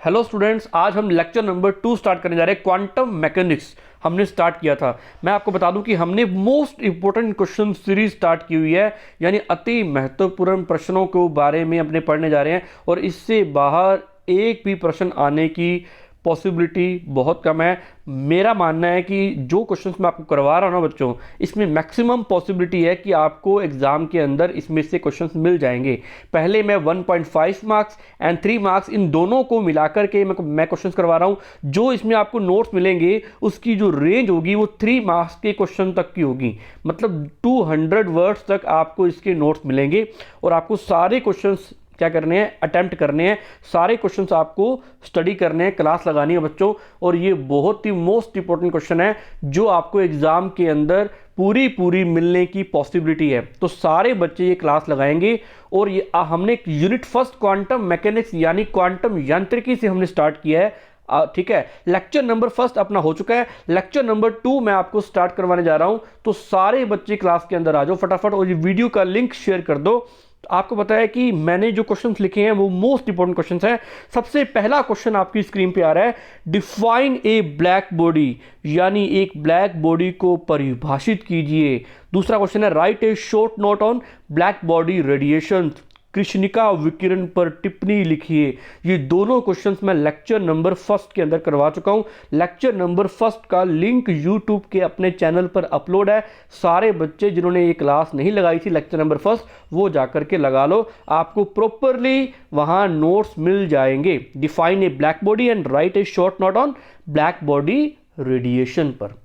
Hello students, आज हम lecture number 2 start करने जा रहे हैं। क्वांटम मैकेनिक्स हमने स्टार्ट किया था। मैं आपको बता दूं कि हमने most important question series start की हुई है, यानी अति महत्वपूर्ण प्रश्नों के बारे में अपने पढ़ने जा रहे हैं और इससे बाहर एक भी प्रश्न आने की पॉसिबिलिटी बहुत कम है। मेरा मानना है कि जो क्वेश्चंस मैं आपको करवा रहा हूँ ना बच्चों, इसमें मैक्सिमम पॉसिबिलिटी है कि आपको एग्जाम के अंदर इसमें से क्वेश्चंस मिल जाएंगे। पहले मैं 1.5 मार्क्स एंड 3 मार्क्स इन दोनों को मिलाकर के मैं क्वेश्चंस करवा रहा हूँ। जो इसमें आपको नोट्स मिलेंगे उसकी जो रेंज होगी वो 3 मार्क्स के क्वेश्चन तक की होगी, मतलब 200 वर्ड्स तक आपको इसके नोट्स मिलेंगे और आपको सारे क्वेश्चंस क्या करने हैं, अटेम्प्ट करने हैं। सारे क्वेश्चंस आपको स्टडी करने हैं, क्लास लगानी है बच्चों। और ये बहुत ही मोस्ट इंपॉर्टेंट क्वेश्चन है जो आपको एग्जाम के अंदर पूरी मिलने की पॉसिबिलिटी है। तो सारे बच्चे ये क्लास लगाएंगे और ये हमने यूनिट फर्स्ट क्वांटम मैकेनिक्स यानी क्वांटम यांत्रिकी से हमने स्टार्ट किया है। ठीक है, लेक्चर नंबर फर्स्ट अपना हो चुका है। लेक्चर नंबर 2 मैं आपको स्टार्ट करवाने जा रहा हूं, तो सारे बच्चे क्लास के अंदर आ जाओ फटाफट और ये वीडियो का लिंक शेयर कर दो। आपको पता है कि मैंने जो क्वेश्चंस लिखे हैं वो मोस्ट इंपॉर्टेंट क्वेश्चंस हैं। सबसे पहला क्वेश्चन आपकी स्क्रीन पे आ रहा है, डिफाइन ए ब्लैक बॉडी, यानी एक ब्लैक बॉडी को परिभाषित कीजिए। दूसरा क्वेश्चन है, right a short note on black body radiation, कृष्णिका विकिरण पर टिप्पणी लिखिए। ये दोनों क्वेश्चंस मैं लेक्चर नंबर फर्स्ट के अंदर करवा चुका हूं। लेक्चर नंबर फर्स्ट का लिंक यूट्यूब के अपने चैनल पर अपलोड है। सारे बच्चे जिन्होंने ये क्लास नहीं लगाई थी लेक्चर नंबर फर्स्ट, वो जाकर के लगा लो, आपको प्रॉपरली वहां नोट्स मिल जाएंगे। Define a black body and write a short note on black body radiation पर।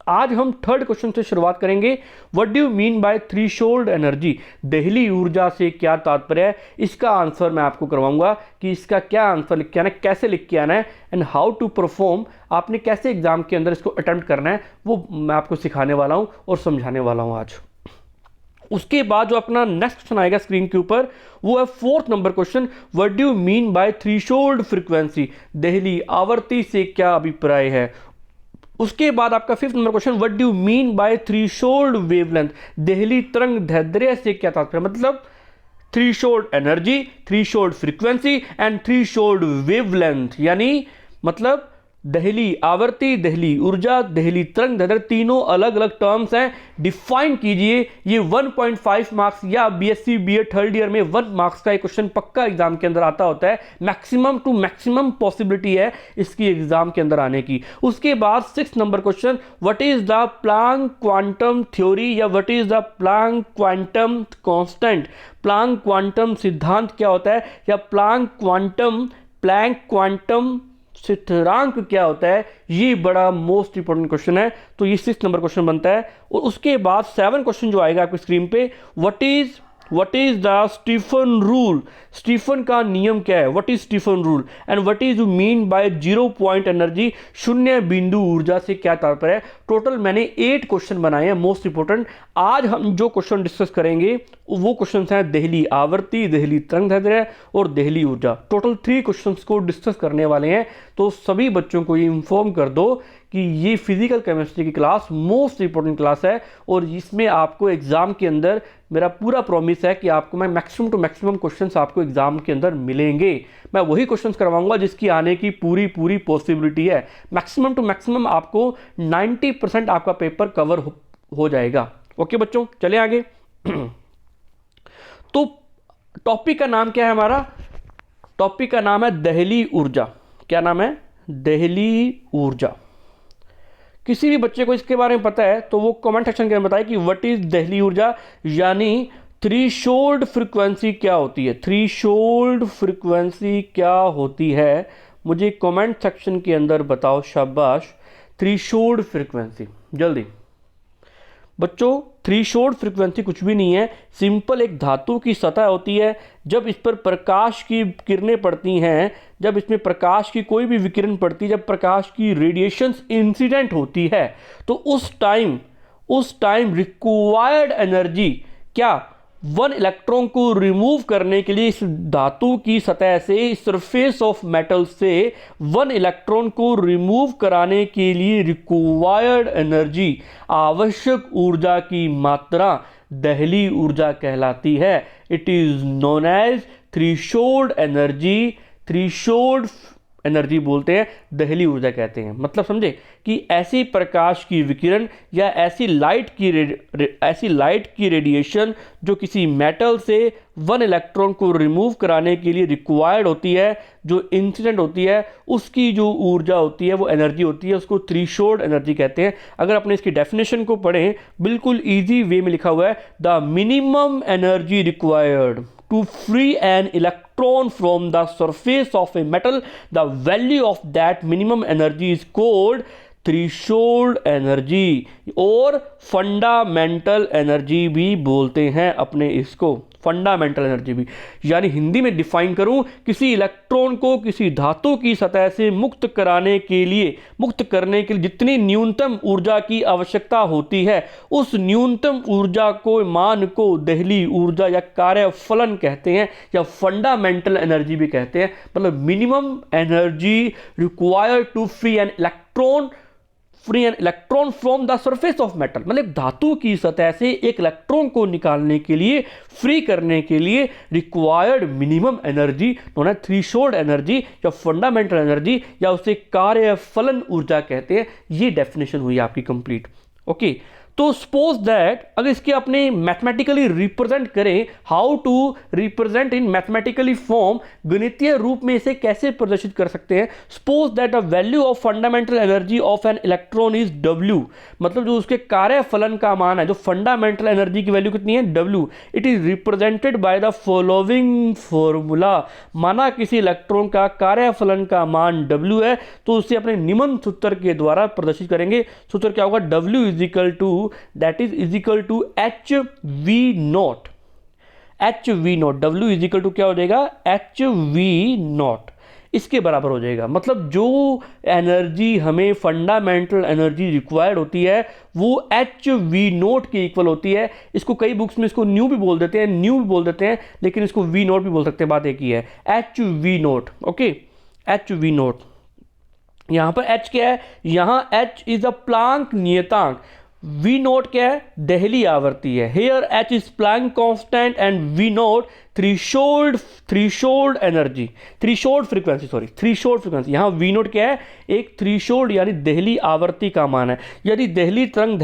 आज हम थर्ड क्वेश्चन से शुरुआत करेंगे। What do you mean by threshold energy, दहली ऊर्जा से क्या तात्पर्य है। इसका आंसर मैं आपको करवाऊंगा कि इसका क्या आंसर लिख के आना है, कैसे लिख के आना है एंड हाउ टू परफॉर्म, आपने कैसे एग्जाम के अंदर इसको अटेम्प्ट करना है, वो मैं आपको सिखाने वाला हूं और समझाने वाला हूं आज। उसके बाद जो अपना नेक्स्ट क्वेश्चन आएगा स्क्रीन के ऊपर वो है fourth number question, what do you mean by threshold frequency, दहली आवर्ती से क्या अभिप्राय है। उसके बाद आपका fifth number question, what do you mean by threshold wavelength, दहली तरंग दैर्ध्य से क्या तात्पर्य, मतलब threshold energy, threshold frequency and threshold wavelength, यानी मतलब दहली आवर्ती, दहली ऊर्जा, दहली तरंग दैर्ध्य, तीनों अलग अलग टर्म्स हैं। डिफाइन कीजिए। ये 1.5 मार्क्स या बीएससी बीएड थर्ड ईयर में 1 मार्क्स का एक क्वेश्चन पक्का एग्जाम के अंदर आता होता है। मैक्सिमम टू मैक्सिमम पॉसिबिलिटी है इसकी एग्जाम के अंदर आने की। उसके बाद 6 number question, what is the Planck quantum theory या what is the Planck quantum constant, Planck quantum सिद्धांत क्या होता है या प्लैंक क्वांटम स्थिरांक क्या होता है। ये बड़ा मोस्ट इंपॉर्टेंट क्वेश्चन है, तो ये 6 नंबर क्वेश्चन बनता है। और उसके बाद 7 क्वेश्चन जो आएगा आपकी स्क्रीन पे, what is the Stefan rule, Stefan का नियम क्या है, what is Stefan rule and what is you mean by 0 point energy, शून्य बिंदु ऊर्जा से क्या तात्पर्य है। टोटल मैंने 8 क्वेश्चन बनाए हैं मोस्ट इंपॉर्टेंट। आज हम जो क्वेश्चन डिस्कस करेंगे वो क्वेश्चन हैं दहली आवर्ती, दहली तरंग दैर्ध्य और दहली ऊर्जा। टोटल 3 क्वेश्चन को डिस्कस करने वाले हैं। तो सभी बच्चों को ये इंफॉर्म कर दो कि ये फिजिकल केमिस्ट्री की क्लास मोस्ट इंपॉर्टेंट क्लास है और इसमें आपको एग्जाम के अंदर मेरा पूरा प्रॉमिस है कि आपको मैं मैक्सिमम टू मैक्सिमम क्वेश्चंस आपको एग्जाम के अंदर मिलेंगे। मैं वही क्वेश्चंस करवाऊंगा जिसकी आने की पूरी पॉसिबिलिटी है। मैक्सिमम टू मैक्सिमम आपको 90% आपका पेपर कवर हो जाएगा। ओके बच्चों, चले आगे। तो टॉपिक का नाम क्या है हमारा, टॉपिक का नाम है दहली ऊर्जा। क्या नाम है, दहली ऊर्जा। किसी भी बच्चे को इसके बारे में पता है तो वो कमेंट सेक्शन के अंदर बताए कि व्हाट इज दहली ऊर्जा, यानी थ्रेशोल्ड फ्रीक्वेंसी क्या होती है, थ्रेशोल्ड फ्रीक्वेंसी क्या होती है, मुझे कमेंट सेक्शन के अंदर बताओ। शाबाश, थ्रेशोल्ड फ्रीक्वेंसी जल्दी। बच्चों थ्रेशोल्ड फ्रीक्वेंसी कुछ भी नहीं है, सिंपल एक धातु की सतह होती है। जब इस पर प्रकाश की किरणें पड़ती हैं, जब इसमें प्रकाश की कोई भी विकिरण पड़ती है, जब प्रकाश की रेडिएशन इंसिडेंट होती है, तो उस टाइम रिक्वायर्ड एनर्जी क्या, 1 इलेक्ट्रॉन को रिमूव करने के लिए इस धातु की सतह से, इस सरफेस ऑफ मेटल से 1 इलेक्ट्रॉन को रिमूव कराने के लिए रिक्वायर्ड एनर्जी, आवश्यक ऊर्जा की मात्रा दहली ऊर्जा कहलाती है। It is known as threshold energy, threshold energy बोलते हैं, दहली ऊर्जा कहते हैं। मतलब समझे कि ऐसी प्रकाश की विकिरण या ऐसी लाइट की रेडिएशन जो किसी मेटल से 1 इलेक्ट्रॉन को रिमूव कराने के लिए रिक्वायर्ड होती है, जो इंसिडेंट होती है, उसकी जो ऊर्जा होती है, वो एनर्जी होती है, उसको थ्रेशोल्ड एनर्जी कहते हैं। अगर अपने इसकी डेफिनेशन को पढ़ें, बिल्कुल ईजी वे में लिखा हुआ है, the minimum energy required to free an electron from the surface of a metal, the value of that minimum energy is called threshold energy, और फंडामेंटल एनर्जी भी बोलते हैं अपने इसको, फंडामेंटल एनर्जी भी। यानी हिंदी में डिफाइन करूं, किसी इलेक्ट्रॉन को किसी धातु की सतह से मुक्त करने के लिए जितनी न्यूनतम ऊर्जा की आवश्यकता होती है, उस न्यूनतम ऊर्जा को मान को दहली ऊर्जा या कार्यफलन कहते हैं, या फंडामेंटल एनर्जी भी कहते हैं। मतलब minimum energy required to free an electron from the surface of metal, मतलब धातु की सतह से एक इलेक्ट्रॉन को निकालने के लिए, फ्री करने के लिए required minimum energy known as threshold energy या फंडामेंटल एनर्जी, या उसे कार्यफलन ऊर्जा कहते हैं। ये डेफिनेशन हुई आपकी कंप्लीट। ओके, तो सपोज दैट अगर इसके अपने मैथमेटिकली रिप्रेजेंट करें, how to represent in mathematically form, गणितीय रूप में इसे कैसे प्रदर्शित कर सकते हैं। Suppose that the value of fundamental energy of an electron is W, मतलब जो उसके कार्यफलन का मान है, जो फंडामेंटल एनर्जी की वैल्यू कितनी है, W। It is represented bye the following formula. माना किसी इलेक्ट्रॉन का कार्यफलन का मान W है, तो उसे अपने निम्न सूत्र के द्वारा प्रदर्शित करेंगे। सूत्र क्या होगा, W is equal to HV0। HV0, W is equal to क्या हो जाएगा, HV0, इसके बराबर हो जाएगा। मतलब जो एनर्जी हमें फंडामेंटल एनर्जी रिक्वायर्ड होती है, वो HV0 के इक्वल होती है। इसको कई बुक्स में इसको न्यू भी बोल देते हैं, लेकिन इसको V0 भी बोल सकते हैं, बात एक ही है, HV0। Okay, HV0। यहां पर H क्या है, यहां H इज अ प्लांक नियतांक, V0 क्या है, दहली आवर्ती है। Here H is Planck constant and V0 threshold energy, threshold frequency. यहाँ V0 क्या है, एक थ्रेशोल्ड यानी दहली आवर्ती का मान है। यदि दहली तरंग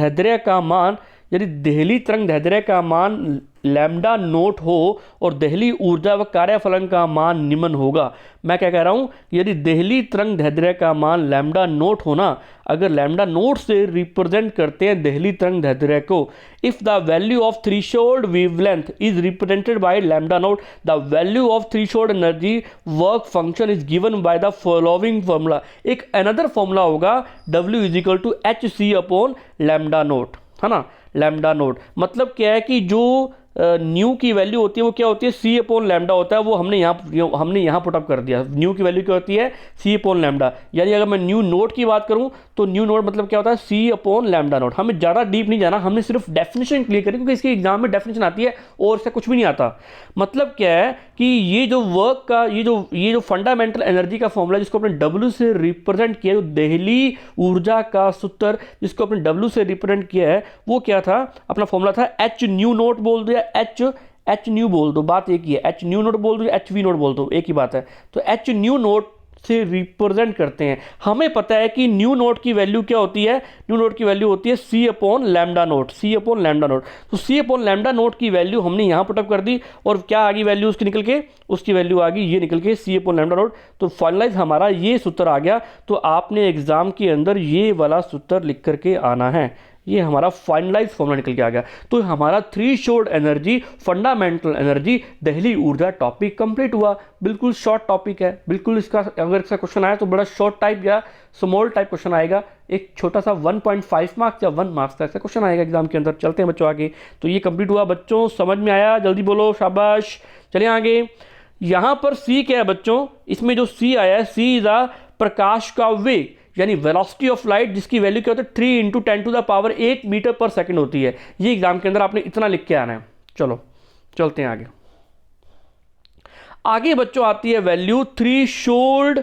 दैर्ध्य का मान लैम्डा नोट हो और दहली ऊर्जा व कार्यफलन का मान निम्न होगा। मैं क्या कह रहा हूं, यदि दहली तरंग दैर्ध्य का मान लैम्डा नोट होना, अगर लैम्डा नोट से रिप्रेजेंट करते हैं दहली तरंग दैर्ध्य को, if the value of threshold wavelength is represented by lambda naught, the value of threshold energy work function is given by the following formula. एक अनदर फॉर्मूला होगा, W is equal to HC upon lambda naught, है ना। Lambda note मतलब क्या है कि जो new की वैल्यू होती है वो क्या होती है, C अपॉन लैम्डा होता है। वो हमने यहाँ पुटअप कर दिया। न्यू की वैल्यू क्या होती है, C अपॉन लैम्डा। यानी अगर मैं न्यू नोट की बात करूँ तो न्यू नोट मतलब क्या होता है, C अपॉन लैम्डा नोट। हमें ज़्यादा डीप नहीं जाना, हमने सिर्फ डेफिनेशन क्लियर करी, क्योंकि इसके एग्जाम में डेफिनेशन आती है और इससे कुछ भी नहीं आता। मतलब क्या है कि ये जो वर्क का ये जो फंडामेंटल एनर्जी का फॉर्मूला जिसको अपने W से रिप्रेजेंट किया, जो दहली ऊर्जा का सूत्र जिसको अपने W से रिप्रेजेंट किया है, वो क्या था, अपना फॉर्मूला था H न्यू नोट बोल दो या H न्यू बोल दो, बात एक ही है। H न्यू नोट बोल दो या HV नोट बोल दो, एक ही बात है। तो H न्यू नोट से रिप्रेजेंट करते हैं। हमें पता है कि न्यू नोट की वैल्यू क्या होती है, न्यू नोट की वैल्यू होती है C upon lambda note, C upon lambda note. तो C अपॉन लैम्डा नोट की वैल्यू हमने यहाँ पुटअप कर दी, और क्या आ गई वैल्यू उसकी निकल के, उसकी वैल्यू आ गई ये निकल के C अपॉन लैम्डा नोट। तो फाइनलाइज हमारा ये सूत्र आ गया। तो आपने एग्जाम के अंदर ये वाला सूत्र लिख करके आना है, ये हमारा फाइनलाइज फॉर्मूला निकल के आ गया। तो हमारा थ्रेशोल्ड एनर्जी, फंडामेंटल एनर्जी, दहली ऊर्जा टॉपिक कंप्लीट हुआ। बिल्कुल शॉर्ट टॉपिक है, बिल्कुल इसका अगर इसका क्वेश्चन आया तो बड़ा शॉर्ट टाइप या स्मॉल टाइप क्वेश्चन आएगा। एक छोटा सा 1.5 मार्क्स या 1 मार्क्स का ऐसा क्वेश्चन आएगा एग्जाम के अंदर। चलते हैं बच्चों आगे। तो ये कंप्लीट हुआ बच्चों, समझ में आया, जल्दी बोलो शाबाश। चलिए आगे। यहाँ पर C क्या है बच्चों, इसमें जो C आया है, C इज अ प्रकाश का वेग, यानी वेलोसिटी ऑफ लाइट, जिसकी वैल्यू क्या होती है 3 × 10⁸ मीटर पर सेकंड होती है। ये एग्जाम के अंदर आपने इतना लिख के आना है। चलो चलते हैं आगे। आगे बच्चों आती है वैल्यू थ्रेशोल्ड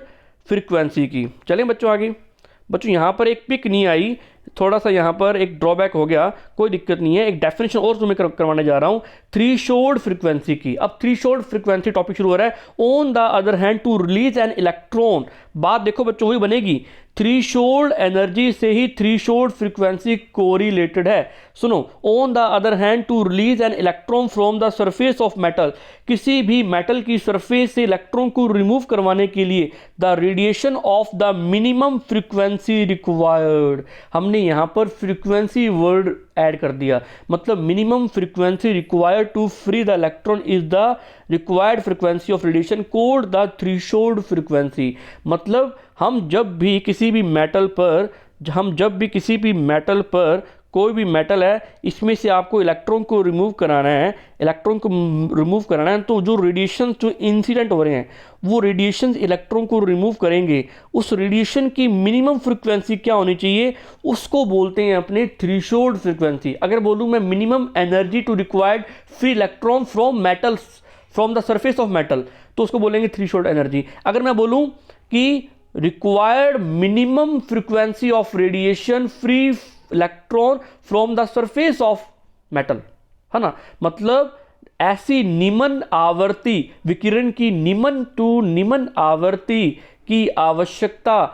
फ्रीक्वेंसी की। चलें बच्चों आगे। बच्चों यहां पर एक पिक नहीं आई, थोड़ा सा यहाँ पर एक ड्रॉबैक हो गया, कोई दिक्कत नहीं है, एक डेफिनेशन और तुम्हें करवाने जा रहा हूँ थ्रीशोल्ड फ्रीक्वेंसी की। अब थ्रीशोल्ड फ्रीक्वेंसी टॉपिक शुरू हो रहा है। On the other hand to release an electron, बात देखो बच्चों वही बनेगी, थ्रीशोल्ड एनर्जी से ही थ्रीशोल्ड फ्रीक्वेंसी कोरिलेटेड है। सुनो, on the other hand to release an electron from the surface of metal, किसी भी मेटल की सरफेस से इलेक्ट्रॉन को रिमूव करवाने के लिए the radiation of the minimum frequency required, हमने यहां पर फ्रीक्वेंसी वर्ड ऐड कर दिया, मतलब minimum frequency required to free the electron is the required frequency of radiation called the threshold frequency. मतलब हम जब भी किसी भी मेटल पर कोई भी मेटल है, इसमें से आपको इलेक्ट्रॉन को रिमूव कराना है, तो जो रेडिएशन जो इंसिडेंट हो रहे हैं वो रेडिएशन इलेक्ट्रॉन को रिमूव करेंगे, उस रेडिएशन की मिनिमम फ्रीक्वेंसी क्या होनी चाहिए, उसको बोलते हैं अपने थ्रेशोल्ड फ्रीक्वेंसी। अगर बोलूँ मैं minimum energy to required free electron from the surface of metal, तो उसको बोलेंगे थ्रेशोल्ड एनर्जी। अगर मैं बोलूँ कि required minimum frequency of radiation free electron from the surface of metal, है ना, मतलब ऐसी निम्न आवर्ती विकिरण की निम्न आवर्ती की आवश्यकता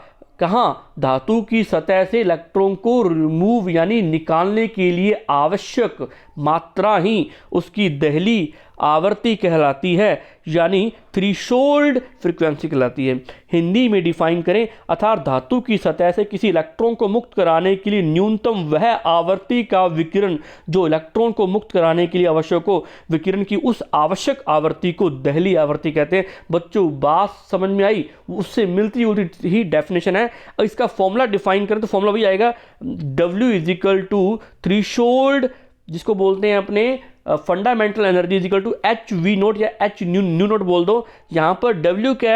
कहां, धातु की सतह से इलेक्ट्रॉन को रिमूव यानी निकालने के लिए आवश्यक मात्रा ही उसकी दहली आवर्ती कहलाती है, यानी थ्रेशोल्ड फ्रीक्वेंसी कहलाती है। हिंदी में डिफाइन करें, अर्थात धातु की सतह से किसी इलेक्ट्रॉन को मुक्त कराने के लिए न्यूनतम वह आवर्ती का विकिरण जो इलेक्ट्रॉन को मुक्त कराने के लिए आवश्यक हो, विकिरण की उस आवश्यक आवर्ती को दहली आवर्ती कहते हैं। बच्चों बात समझ में आई, उससे मिलती जुलती ही डेफिनेशन है। इसका फॉर्मूला डिफाइन करें तो फॉर्मूला भी आएगा W is equal to threshold, जिसको बोलते हैं अपने fundamental energy is equal to H V naught या एच न्यू नोट बोल दो। यहां पर W क्या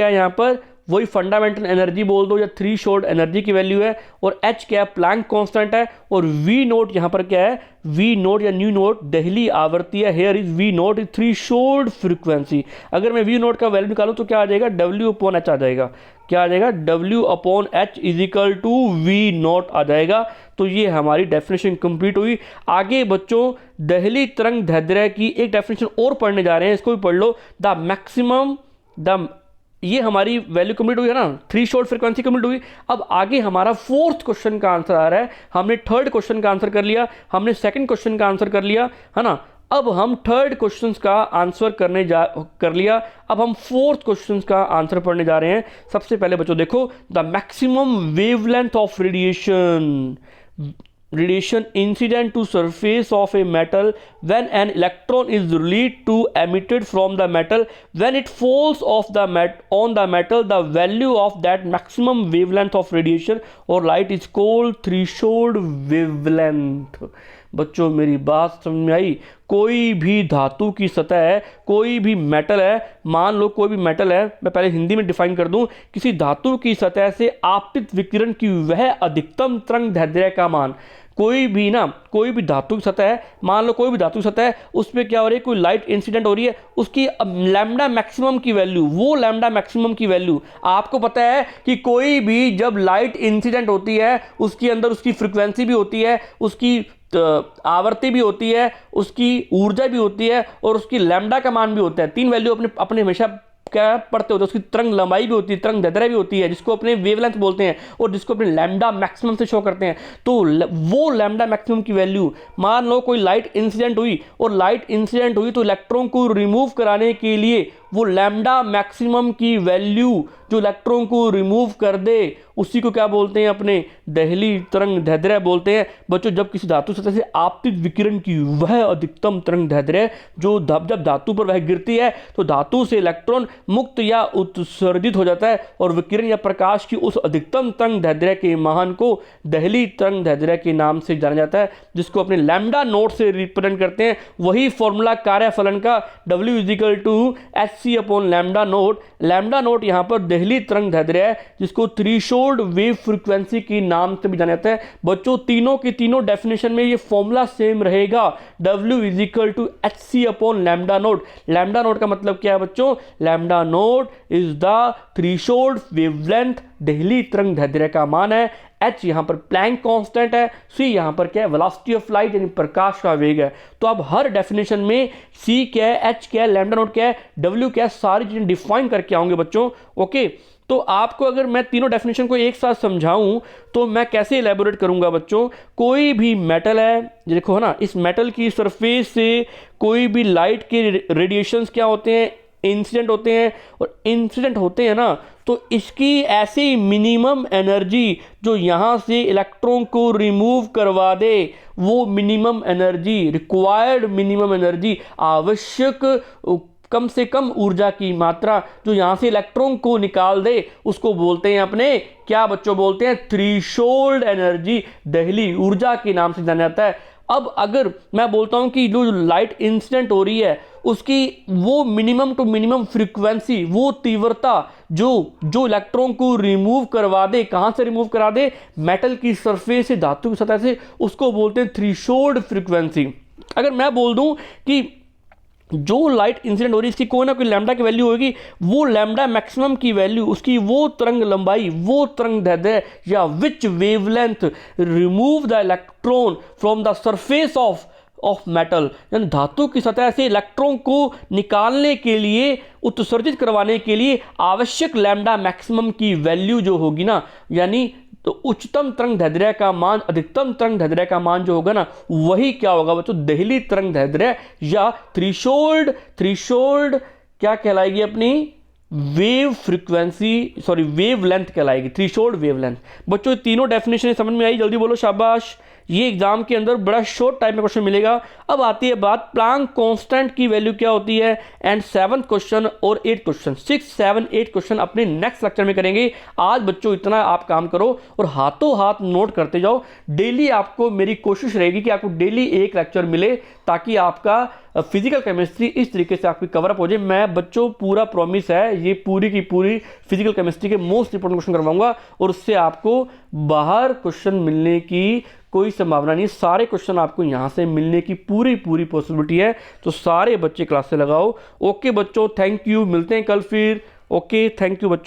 है, यहां पर वही फंडामेंटल एनर्जी बोल दो या थ्रेशोल्ड एनर्जी की वैल्यू है, और H क्या है, प्लैंक कांस्टेंट है, और V नोट यहां पर क्या है, V नोट या न्यू नोट दहली आवर्ती है। Here is V note is threshold frequency. अगर मैं V नोट का वैल्यू निकालूं तो क्या आ जाएगा, W अपॉन H आ जाएगा। क्या आ जाएगा, W upon H is equal to V naught आ जाएगा। तो ये हमारी डेफिनेशन कंप्लीट हुई। आगे बच्चों दहली तरंग दैर्ध्य की एक डेफिनेशन और पढ़ने जा रहे हैं, इसको भी पढ़ लो। द मैक्सिमम ये हमारी वैल्यू कंप्लीट हुई है ना, थ्रेशोल्ड फ्रीक्वेंसी कंप्लीट हुई। अब आगे हमारा फोर्थ क्वेश्चन का आंसर आ रहा है। हमने थर्ड क्वेश्चन का आंसर कर लिया, हमने सेकंड क्वेश्चन का आंसर कर लिया, है ना। अब हम थर्ड क्वेश्चन का आंसर कर लिया। अब हम फोर्थ क्वेश्चन का आंसर पढ़ने जा रहे हैं। सबसे पहले बच्चों देखो, the maximum wavelength of radiation incident to surface of a metal when an electron is released to emitted from the metal when it falls off on the metal, the value of that maximum wavelength of radiation or light is called threshold wavelength। बच्चों मेरी बात समझ में आई। कोई भी धातु की सतह है, कोई भी मेटल है, मान लो कोई भी मेटल है, मैं पहले हिंदी में डिफाइन कर दूं, किसी धातु की सतह से आपतित विकिरण की वह अधिकतम तरंग दैर्ध्य का मान, कोई भी धातु की सतह है, मान लो कोई भी धातु की सतह है, उस पर क्या हो रही है, कोई लाइट इंसिडेंट हो रही है, उसकी लैम्डा मैक्सिमम की वैल्यू, वो लैम्डा मैक्सिमम की वैल्यू आपको पता है कि कोई भी जब लाइट इंसिडेंट होती है उसके अंदर उसकी फ्रीक्वेंसी भी होती है, उसकी आवर्ती भी होती है, उसकी ऊर्जा भी होती है, और उसकी लैम्डा का मान भी होता है। तीन वैल्यू अपने हमेशा क्या पढ़ते होते हैं। उसकी तरंग लंबाई भी होती है, तरंग दैर्ध्य भी होती है, जिसको अपने वेवलेंथ बोलते हैं और जिसको अपने लैम्डा मैक्सिमम से शो करते हैं। तो वो लैम्डा मैक्सिमम की वैल्यू, मान लो कोई लाइट इंसिडेंट हुई तो इलेक्ट्रॉन को रिमूव कराने के लिए वो लैम्डा मैक्सिमम की वैल्यू जो इलेक्ट्रॉन को रिमूव कर दे, उसी को क्या बोलते हैं, अपने दहली तरंग दैर्ध्य बोलते हैं। बच्चों जब किसी धातु सतह से आपतित विकिरण की वह अधिकतम तरंग दैर्ध्य जो जब धातु पर वह गिरती है तो धातु से इलेक्ट्रॉन मुक्त या उत्सर्जित हो जाता है, और विकिरण या प्रकाश की उस अधिकतम तरंग दैर्ध्य के मान को दहली तरंग दैर्ध्य के नाम से जाना जाता है, जिसको अपने लैम्डा नोट से रिप्रेजेंट करते हैं। वही फॉर्मूला कार्यफलन का W is equal to HC upon lambda naught. Lambda naught यहाँ पर दहली तरंग दैर्ध्य है, जिसको थ्रेशोल्ड वेव फ्रीक्वेंसी के नाम से भी जाना जाता है। बच्चों तीनों की तीनों डेफिनेशन में ये फॉर्मूला सेम रहेगा, W is equal to HC upon lambda naught. Lambda naught का मतलब क्या है बच्चों, lambda naught is the threshold wavelength देहली तरंग दैर्ध्य का मान है, h यहाँ पर प्लैंक कांस्टेंट है, c यहाँ पर क्या है वेलोसिटी ऑफ लाइट यानी प्रकाश का वेग है। तो आप हर डेफिनेशन में c क्या है, h क्या है, लैम्डा नॉट क्या है, w क्या है, सारी चीजें डिफाइन करके आऊंगे बच्चों। ओके, तो आपको अगर मैं तीनों डेफिनेशन को एक साथ समझाऊं तो मैं कैसे इलेबोरेट करूंगा बच्चों। कोई भी मेटल है, देखो है ना, इस मेटल की सरफेस से कोई भी लाइट के रेडिएशंस क्या होते हैं, इंसिडेंट होते हैं, और इंसिडेंट होते हैं ना तो इसकी ऐसी मिनिमम एनर्जी जो यहाँ से इलेक्ट्रॉन को रिमूव करवा दे, वो minimum energy, required minimum energy, आवश्यक कम से कम ऊर्जा की मात्रा जो यहाँ से इलेक्ट्रॉन को निकाल दे, उसको बोलते हैं अपने क्या बच्चों, बोलते हैं थ्रेशोल्ड एनर्जी, देहली ऊर्जा के नाम से जाना जाता है। अब अगर मैं बोलता हूं कि जो लाइट इंसिडेंट हो रही है उसकी वो मिनिमम टू मिनिमम फ्रीक्वेंसी, वो तीव्रता जो इलेक्ट्रॉन को रिमूव करवा दे, कहां से रिमूव करा दे, मेटल की सरफेस से, धातु की सतह से, उसको बोलते हैं थ्रेशोल्ड फ्रीक्वेंसी। अगर मैं बोल दूं कि जो लाइट इंसिडेंट हो रही है इसकी कोई ना कोई लैम्डा की वैल्यू होगी, वो लैम्डा मैक्सिमम की वैल्यू, उसकी वो तरंग लंबाई, वो तरंग दैर्ध्य या which wavelength remove the electron from the surface of metal, यानी धातु की सतह से इलेक्ट्रॉन को निकालने के लिए, उत्सर्जित करवाने के लिए आवश्यक लैम्डा मैक्सिमम की वैल्यू जो होगी ना, यानी तो उच्चतम तरंग दैर्ध्य का मान, अधिकतम तरंग दैर्ध्य का मान जो होगा ना, वही क्या होगा बच्चों, देहली तरंग दैर्ध्य या थ्रेशोल्ड क्या कहलाएगी अपनी, wave frequency, sorry wavelength कहलाएगी, थ्रेशोल्ड वेव लेंथ। बच्चों तीनों डेफिनेशन समझ में आई, जल्दी बोलो शाबाश। ये एग्जाम के अंदर बड़ा शॉर्ट टाइम में क्वेश्चन मिलेगा। अब आती है बात प्लैंक कांस्टेंट की वैल्यू क्या होती है, एंड 7th क्वेश्चन और 8th क्वेश्चन, 6, 7, 8 क्वेश्चन अपने नेक्स्ट लेक्चर में करेंगे। आज बच्चों इतना आप काम करो और हाथों हाथ नोट करते जाओ। डेली आपको मेरी कोशिश रहेगी कि आपको डेली एक लेक्चर मिले ताकि आपका फिजिकल केमिस्ट्री इस तरीके से आपकी कवरअप हो जाए। मैं बच्चों पूरा प्रॉमिस है, ये पूरी की पूरी फिजिकल केमिस्ट्री के मोस्ट इंपोर्टेंट क्वेश्चन करवाऊंगा और उससे आपको बाहर क्वेश्चन मिलने की कोई संभावना नहीं, सारे क्वेश्चन आपको यहां से मिलने की पूरी पॉसिबिलिटी है। तो सारे बच्चे क्लास से लगाओ। ओके बच्चों, थैंक यू, मिलते हैं कल फिर। ओके, थैंक यू बच्चों।